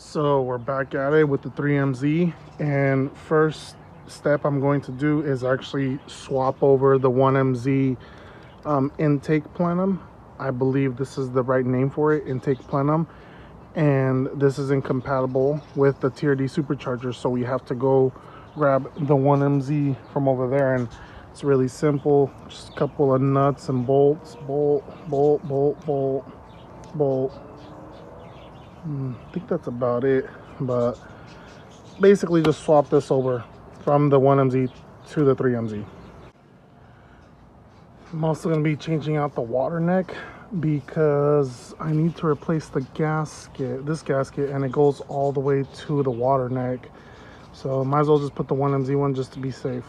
So we're back at it with the 3MZ, and first step I'm going to do is actually swap over the 1MZ Intake Plenum. I believe this is the right name for it, Intake Plenum, and this is incompatible with the TRD supercharger, so we have to go grab the 1MZ from over there. And it's really simple, just a couple of nuts and bolts, bolt, bolt, bolt, bolt, bolt. I think that's about it, but basically just swap this over from the 1MZ to the 3MZ. I'm also going to be changing out the water neck because I need to replace the gasket, this gasket, and it goes all the way to the water neck. So might as well just put the 1MZ one just to be safe.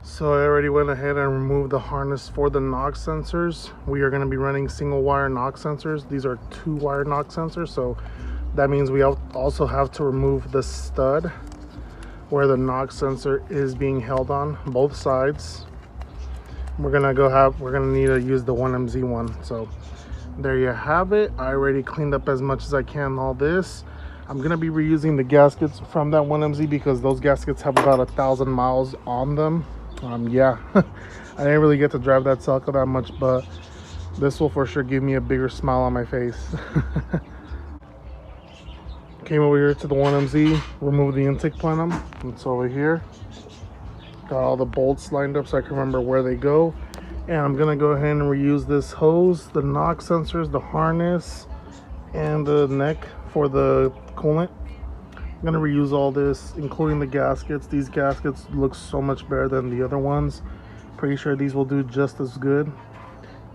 So I already went ahead and removed the harness for the knock sensors. We are going to be running single wire knock sensors. These are 2-wire knock sensors, so that means we also have to remove the stud where the knock sensor is being held on both sides. We're gonna need to use the 1MZ one. So there you have it. I already cleaned up as much as I can all this. I'm gonna be reusing the gaskets from that 1MZ because those gaskets have about 1,000 miles on them. Yeah, I didn't really get to drive that Celica that much, but this will for sure give me a bigger smile on my face. Came over here to the 1MZ, removed the intake plenum. It's over here. Got all the bolts lined up so I can remember where they go. And I'm gonna go ahead and reuse this hose, the knock sensors, the harness, and the neck for the coolant. I'm gonna reuse all this, including the gaskets. These gaskets look so much better than the other ones. Pretty sure these will do just as good.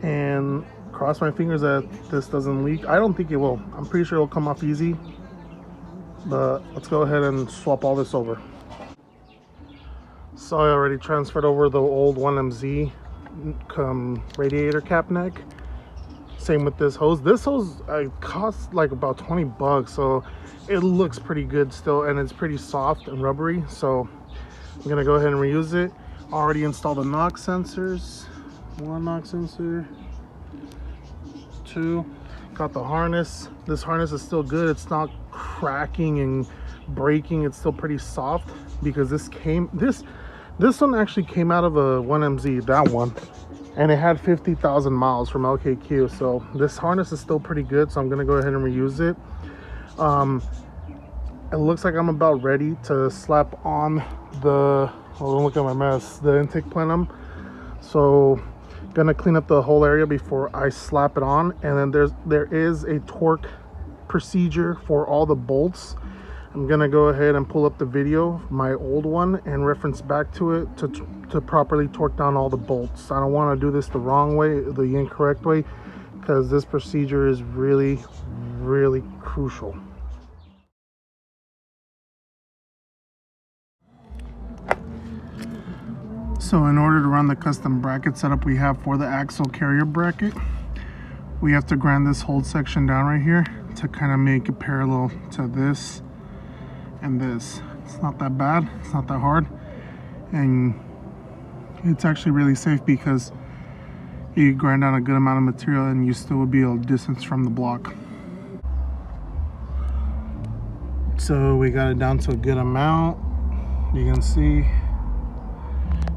And cross my fingers that this doesn't leak. I don't think it will. I'm pretty sure it'll come off easy. But let's go ahead and swap all this over. So I already transferred over the old 1MZ radiator cap neck. Same with this hose. This hose cost like about 20 bucks, so it looks pretty good still, and it's pretty soft and rubbery. So I'm gonna go ahead and reuse it. Already installed the knock sensors. 1 knock sensor, 2. Got the harness. This harness is still good. It's not cracking and breaking. It's still pretty soft because this one actually came out of a 1MZ, that one, and it had 50,000 miles from LKQ. So this harness is still pretty good, so I'm gonna go ahead and reuse it. It looks like I'm about ready to slap on the, don't look at my mess, the intake plenum. So gonna clean up the whole area before I slap it on. And then there is a torque procedure for all the bolts. I'm gonna go ahead and pull up the video, my old one, and reference back to it to properly torque down all the bolts. I don't want to do this the wrong way, the incorrect way, because this procedure is really, really crucial. So in order to run the custom bracket setup we have for the axle carrier bracket, we have to grind this whole section down right here to kind of make it parallel to this and this. It's not that bad, it's not that hard, and it's actually really safe because you grind down a good amount of material and you still would be a distance from the block. So we got it down to a good amount. You can see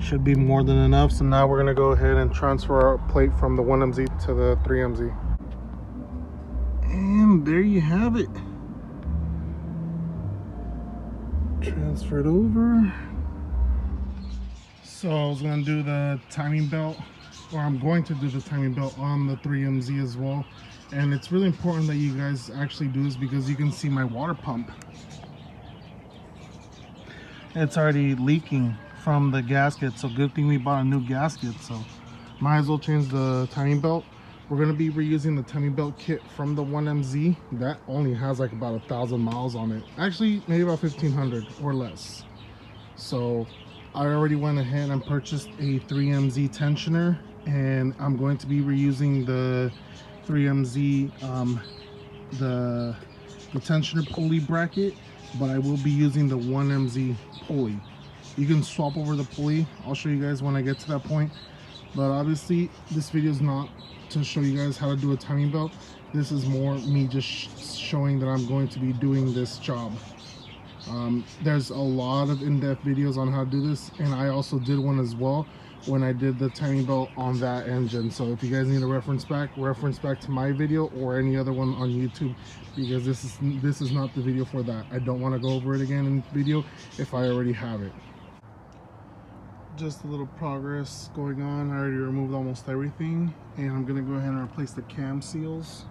should be more than enough. So now we're gonna go ahead and transfer our plate from the 1MZ to the 3MZ. And there you have it. Transfer it over. So I was gonna do the timing belt, or I'm going to do the timing belt on the 3MZ as well. And it's really important that you guys actually do this because you can see my water pump. It's already leaking from the gasket, so good thing we bought a new gasket. So might as well change the timing belt. We're going to be reusing the timing belt kit from the 1MZ. That only has like about 1,000 miles on it. Actually, maybe about 1,500 or less. So I already went ahead and purchased a 3MZ tensioner, and I'm going to be reusing the 3MZ, the tensioner pulley bracket, but I will be using the 1MZ pulley. You can swap over the pulley. I'll show you guys when I get to that point. But obviously, this video is not to show you guys how to do a timing belt. This is more me just showing that I'm going to be doing this job. There's a lot of in-depth videos on how to do this, and I also did one as well when I did the timing belt on that engine. So if you guys need a reference back to my video or any other one on YouTube, because this is not the video for that. I don't want to go over it again in video if I already have it. Just a little progress going on. I already removed almost everything, and I'm gonna go ahead and replace the cam seals.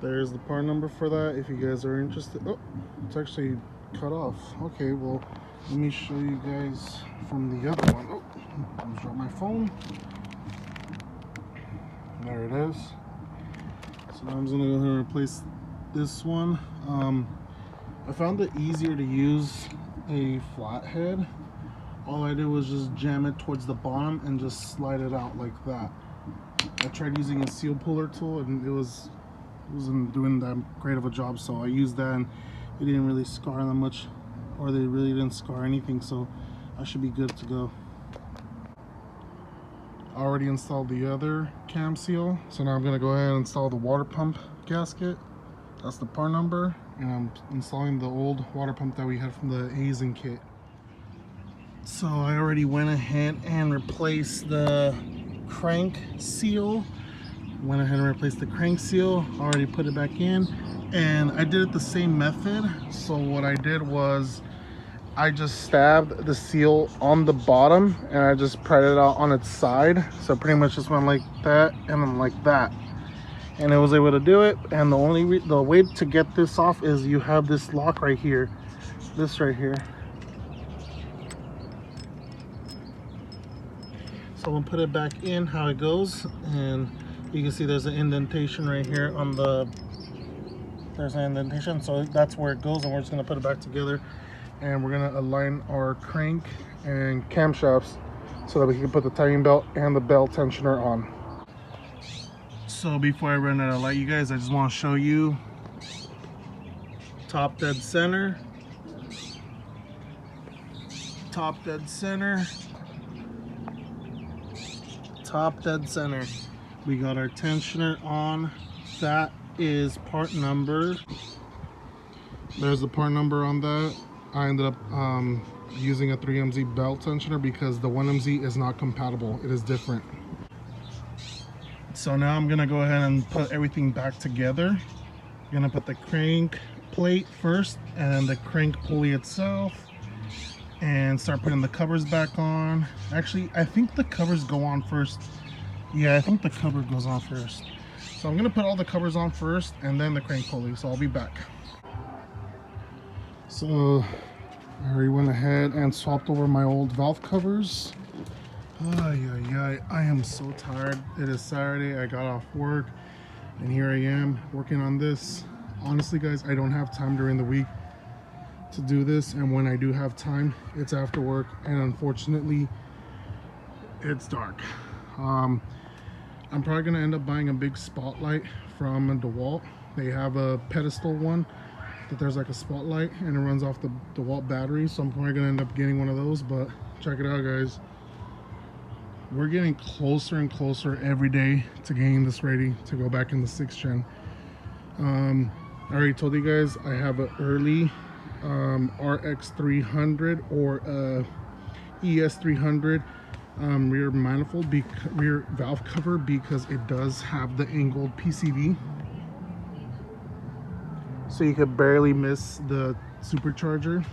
There's the part number for that if you guys are interested. Oh, it's actually cut off. Okay, well, let me show you guys from the other one. Oh, I dropped my phone. There it is. So now I'm gonna go ahead and replace this one. I found it easier to use a flathead. All I did was just jam it towards the bottom and just slide it out like that. I tried using a seal puller tool, and it wasn't doing that great of a job, so I used that, and it didn't really scar that much, or they really didn't scar anything, so I should be good to go. I already installed the other cam seal, so now I'm going to go ahead and install the water pump gasket. That's the part number, and I'm installing the old water pump that we had from the Asian kit. So I already went ahead and replaced the crank seal. Already put it back in, and I did it the same method. So what I did was I just stabbed the seal on the bottom, and I just pried it out on its side. So pretty much just went like that and then like that, and I was able to do it. And the way to get this off is you have this lock right here, this right here. So I'm gonna put it back in how it goes, and you can see there's an indentation right here on there's an indentation, so that's where it goes, and we're just gonna put it back together, and we're gonna align our crank and camshafts so that we can put the timing belt and the belt tensioner on. So before I run out of light, you guys, I just want to show you top dead center, top dead center, top dead center. We got our tensioner on. That is part number. There's the part number on that. I ended up using a 3MZ belt tensioner because the 1MZ is not compatible. It is different. So now I'm gonna go ahead and put everything back together. I'm gonna put the crank plate first and then the crank pulley itself, and start putting the covers back on. Actually, I think the covers go on first. Yeah, I think the cover goes on first. So I'm gonna put all the covers on first and then the crank pulley, so I'll be back. So I already went ahead and swapped over my old valve covers. I am so tired. It is Saturday, I got off work, and here I am working on this. Honestly guys, I don't have time during the week to do this, and when I do have time, it's after work, and unfortunately it's dark. I'm probably gonna end up buying a big spotlight from DeWalt. They have a pedestal one that there's like a spotlight, and it runs off the DeWalt battery, so I'm probably gonna end up getting one of those. But check it out guys, we're getting closer and closer every day to getting this ready to go back in the 6th gen. I already told you guys I have an early RX300 or ES300 rear manifold, rear valve cover, because it does have the angled PCV, so you could barely miss the supercharger.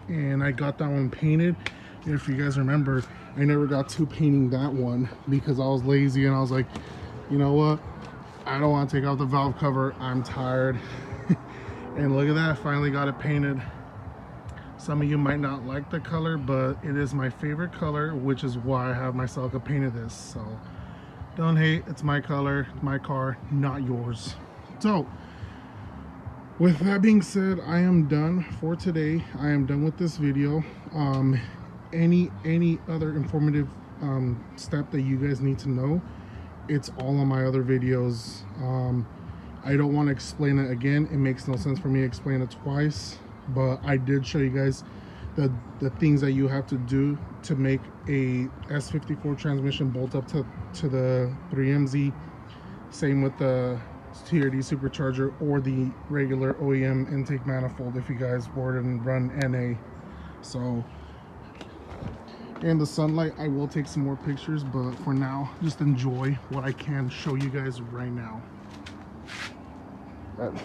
And I got that one painted. If you guys remember, I never got to painting that one because I was lazy, and I was like, you know what, I don't want to take out the valve cover, I'm tired. And look at that, I finally got it painted. Some of you might not like the color, but it is my favorite color, which is why I have my Celica painted this. So Don't hate, it's my color, my car, not yours. So with that being said, I am done for today. I am done with this video. Any other informative step that you guys need to know, it's all on my other videos. I don't want to explain it again. It makes no sense for me to explain it twice, but I did show you guys the things that you have to do to make a S54 transmission bolt up to the 3MZ. Same with the TRD supercharger or the regular OEM intake manifold if you guys were to run NA. So in the sunlight I will take some more pictures, but for now just enjoy what I can show you guys right now.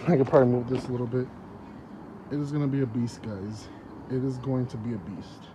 I could probably move this a little bit. It is going to be a beast, guys. It is going to be a beast.